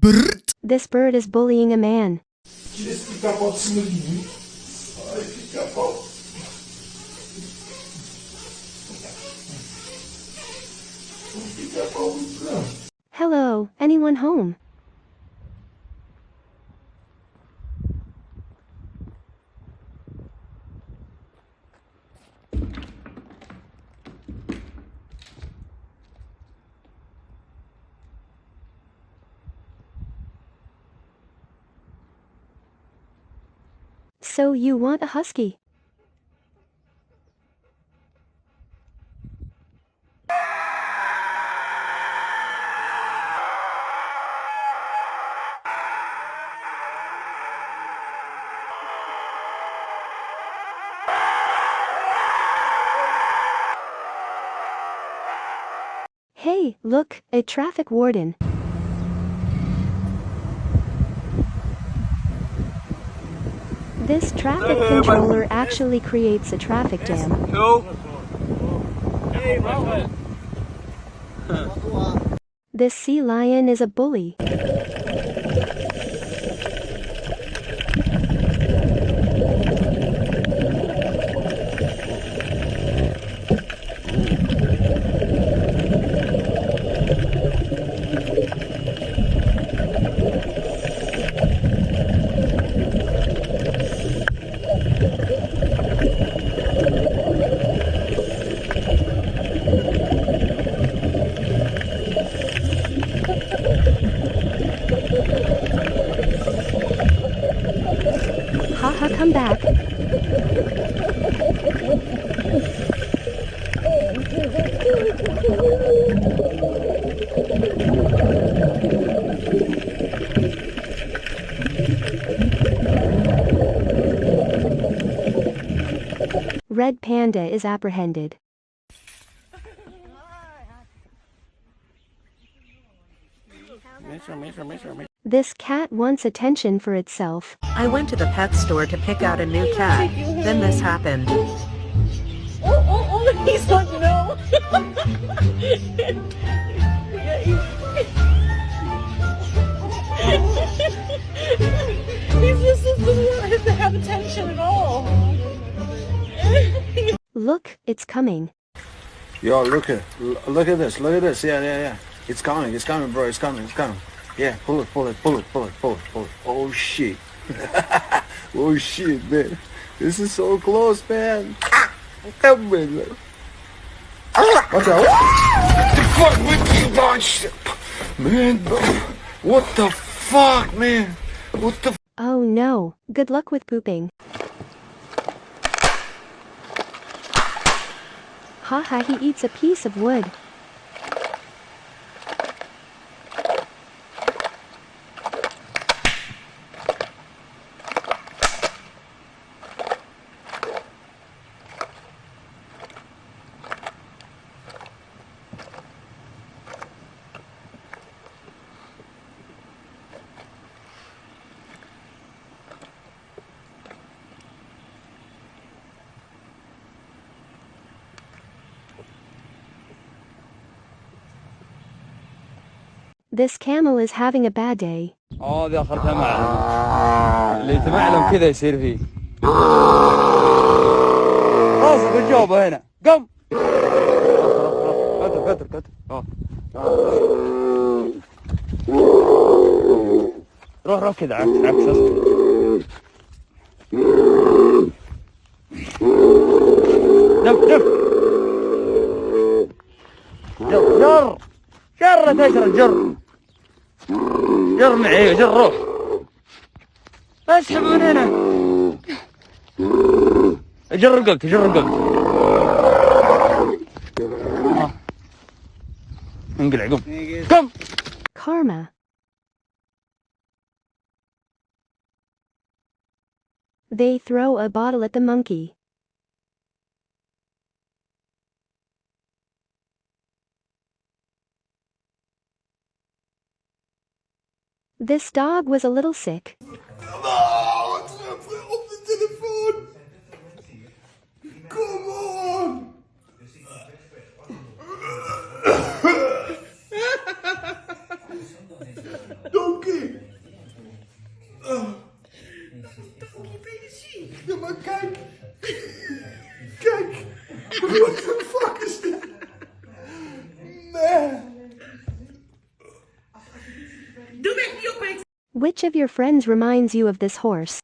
BRRRT. This bird is bullying a man. Hello, anyone home? So you want a husky? Hey, look, a traffic warden. This traffic controller actually creates a traffic jam. This sea lion is a bully. Haha, come back. Red panda is apprehended. This cat wants attention for itself. I went to the pet store to pick out a new cat. Then this happened. Oh, he's like, no. He just doesn't want to have attention at all. Look, it's coming. Yo, look at this, yeah. It's coming, bro, it's coming. Yeah, pull it. Oh shit. Oh shit, man. This is so close, man. Come on, man. Watch out. What the fuck with you, bunch? Man, bro. What the fuck, man? What the Oh no, good luck with pooping. Haha, he eats a piece of wood. This camel is having a bad day. دي اخرتها معلم اللي تمعلم كذا يصير فيه راسك الجوبه هنا قم كتر روح كذا عكس نف جر تجر جر معي جر روح اسحب من هنا جر القلت انقلع قم Karma. They throw a bottle at the monkey. This dog was a little sick. Come on! Donkey! Which of your friends reminds you of this horse?